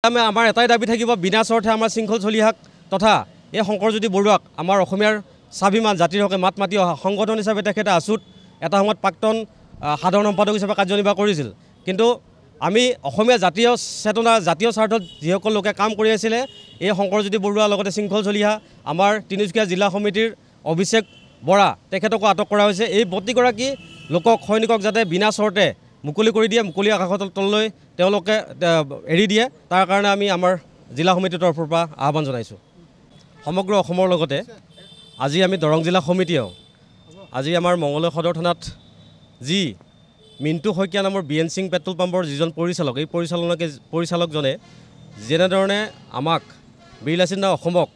আমাৰ এটাই দাবী থাকিব বিনা স্বাৰ্থে আমাৰ শৃংখল চলিহাক তথা এই শংকৰজ্যোতি বৰুৱাক আমাৰ অসমীয়াৰ স্বাভিমান জাতিৰ হকে মাত মাতি অহা সংগঠন হিচাপে তেখেতে আছুত এটা সময়ত প্ৰাক্তন সাধাৰণ সম্পাদক হিচাপে কাৰ্যনিৰ্বাহ কৰিছিল। কিন্তু আমি অসমীয়া জাতীয় চেতনা জাতীয় স্বাৰ্থত যিসকল লোকে কাম কৰি আছিলে এই শংকৰজ্যোতি বৰুৱাৰ লগতে শৃংখল চলিহা আমাৰ তিনিচুকীয়া জিলা সমিতিৰ অভিষেক বৰা তেখেতকো আটক কৰা হৈছে। এই প্ৰতিগৰাকী লোকক সৈনিকক যাতে বিনা স্বাৰ্থে মুকলি কৰি দিয়ে, মুকলি আকাশৰ তললৈ তেওঁলোকে এৰি দিয়ে, তাৰ কাৰণে আমি আমাৰ জিলা সমিতিৰ তৰফৰ পৰা আহ্বান জনাইছোঁ। সমগ্ৰ অসমৰ লগতে আজি আমি দৰং জিলা সমিতিয়েও আজি আমাৰ মঙলদৈ সদৰ থানাত যি মিণ্টু শইকীয়া নামৰ BN-সিং পেট্ৰল পাম্পৰ যিজন পৰিচালক, এই পৰিচালকজনে যেনেধৰণে আমাক বীৰলাচিত অসমক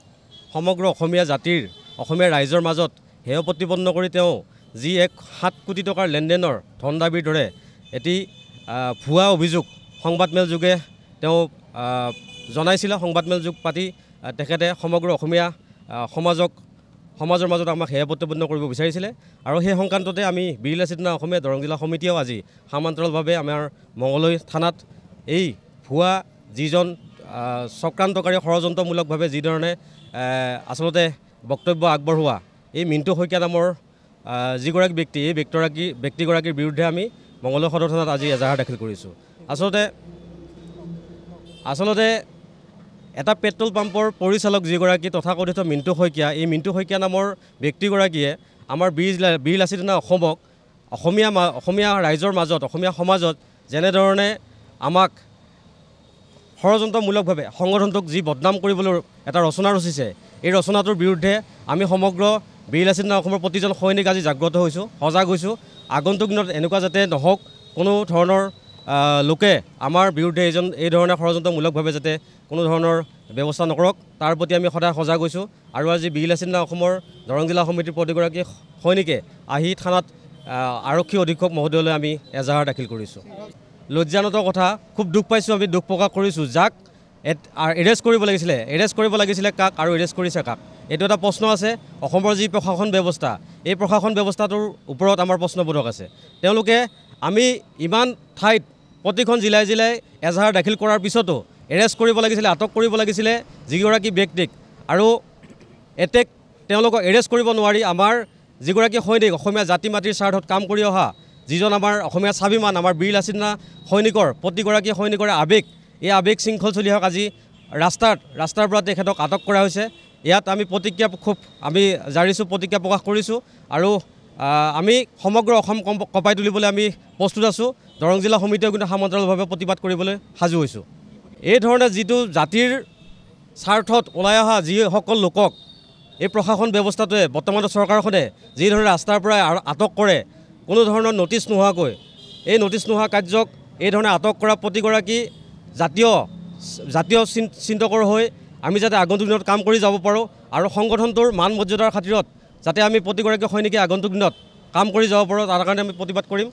সমগ্ৰ অসমীয়া জাতিৰ অসমীয়া ৰাইজৰ মাজত হেয় প্ৰতিপন্ন কৰি তেওঁ যি এক 7 কোটি টকাৰ লেনদেনৰ ধন দাবীৰ দৰে এটি ভুৱা অভিযোগ সংবাদমেল যোগে তেওঁ জনাইছিল। সংবাদমেল যোগ পাতি তেখেতে সমগ্ৰ অসমীয়া সমাজৰ মাজত আমাক হেয় প্ৰতিপন্ন কৰিব বিচাৰিছিলে। আৰু সেই সংক্ৰান্ততে আমি বীৰলাচিত অসমীয়া দৰং জিলা সমিতিয়েও আজি সমান্তৰালভাৱে আমাৰ মঙলদৈ থানাত এই ভুৱা যিজন চক্ৰান্তকাৰী ষড়যন্ত্ৰমূলকভাৱে যিধৰণে আচলতে বক্তব্য আগবঢ়োৱা এই মিণ্টু শইকীয়া নামৰ যিগৰাকী ব্যক্তি, এই ব্যক্তিগৰাকীৰ বিৰুদ্ধে আমি মঙলদৈ সদৰ থানাত আজি এজাহাৰ দাখিল কৰিছোঁ। আচলতে এটা পেট্ৰল পাম্পৰ পৰিচালক যিগৰাকী তথাকথিত মিণ্টু শইকীয়া, এই মিণ্টু শইকীয়া নামৰ ব্যক্তিগৰাকীয়ে আমাৰ বীৰলাচিত অসমক অসমীয়া ৰাইজৰ মাজত অসমীয়া সমাজত যেনেধৰণে আমাক ষড়যন্ত্ৰমূলকভাৱে সংগঠনটোক যি বদনাম কৰিবলৈ এটা ৰচনা ৰচিছে, এই ৰচনাটোৰ বিৰুদ্ধে আমি সমগ্ৰ বীৰলাচিত অসমৰ প্ৰতিজন সৈনিক আজি জাগ্ৰত হৈছোঁ, সজাগ হৈছোঁ। আগন্তুক দিনত এনেকুৱা যাতে নহওক, কোনো ধৰণৰ লোকে আমাৰ বিৰুদ্ধে এই ধৰণে ষড়যন্ত্ৰমূলকভাৱে যাতে কোনো ধৰণৰ ব্যৱস্থা নকৰক, তাৰ প্ৰতি আমি সদায় সজাগ হৈছোঁ। আৰু আজি বীৰলাচিত অসমৰ দৰং জিলা সমিতিৰ প্ৰতিগৰাকী সৈনিকে আহি থানাত আৰক্ষী অধীক্ষক মহোদয়লৈ আমি এজাহাৰ দাখিল কৰিছোঁ। লজ্জানত কথা, খুব দুখ পাইছোঁ, আমি দুখ প্ৰকাশ কৰিছোঁ। যাক এৰেষ্ট কৰিব লাগিছিলে কাক আৰু এৰেষ্ট কৰিছে কাক, এইটো এটা প্ৰশ্ন আছে। অসমৰ যি প্ৰশাসন ব্যৱস্থা, এই প্ৰশাসন ব্যৱস্থাটোৰ ওপৰত আমাৰ প্ৰশ্নবোধক আছে। তেওঁলোকে আমি ইমান ঠাইত প্ৰতিখন জিলাই এজাহাৰ দাখিল কৰাৰ পিছতো এৰেষ্ট কৰিব লাগিছিলে, আটক কৰিব লাগিছিলে যিগৰাকী ব্যক্তিক, আৰু তেওঁলোকক এৰেষ্ট কৰিব নোৱাৰি আমাৰ যিগৰাকী সৈনিক অসমীয়া জাতি মাটিৰ স্বাৰ্থত কাম কৰি অহা যিজন আমাৰ অসমীয়া স্বাভিমান আমাৰ বীৰলাচিত সৈনিকৰ প্ৰতিগৰাকী সৈনিকৰে আৱেগ, এই আৱেগ শৃংখল চলিহাক আজি ৰাস্তাৰ পৰা তেখেতক আটক কৰা হৈছে। ইয়াত আমি প্ৰতিক্ৰিয়া প্ৰকাশ কৰিছোঁ আৰু আমি সমগ্ৰ অসম কঁপাই তুলিবলৈ আমি প্ৰস্তুত আছোঁ। দৰং জিলা সমিতিয়েও কিন্তু সমান্তৰালভাৱে প্ৰতিবাদ কৰিবলৈ সাজু হৈছোঁ। এই ধৰণে যিটো জাতিৰ স্বাৰ্থত ওলাই অহা যিসকল লোকক এই প্ৰশাসন ব্যৱস্থাটোৱে বৰ্তমানৰ চৰকাৰখনে যিধৰণে ৰাস্তাৰ পৰা আটক কৰে কোনো ধৰণৰ নটিচ নোহোৱাকৈ, এই নটিচ নোহোৱা কাৰ্যক এই ধৰণে আটক কৰা প্ৰতিগৰাকী জাতীয় চিন্তকৰ হৈ আমি যাতে আগন্তুক দিনত কাম কৰি যাব পাৰোঁ আৰু সংগঠনটোৰ মান মৰ্যাদাৰ খাতিৰত যাতে আমি প্ৰতিগৰাকী সৈনিকে আগন্তুক দিনত কাম কৰি যাব পাৰোঁ, তাৰ কাৰণে আমি প্ৰতিবাদ কৰিম।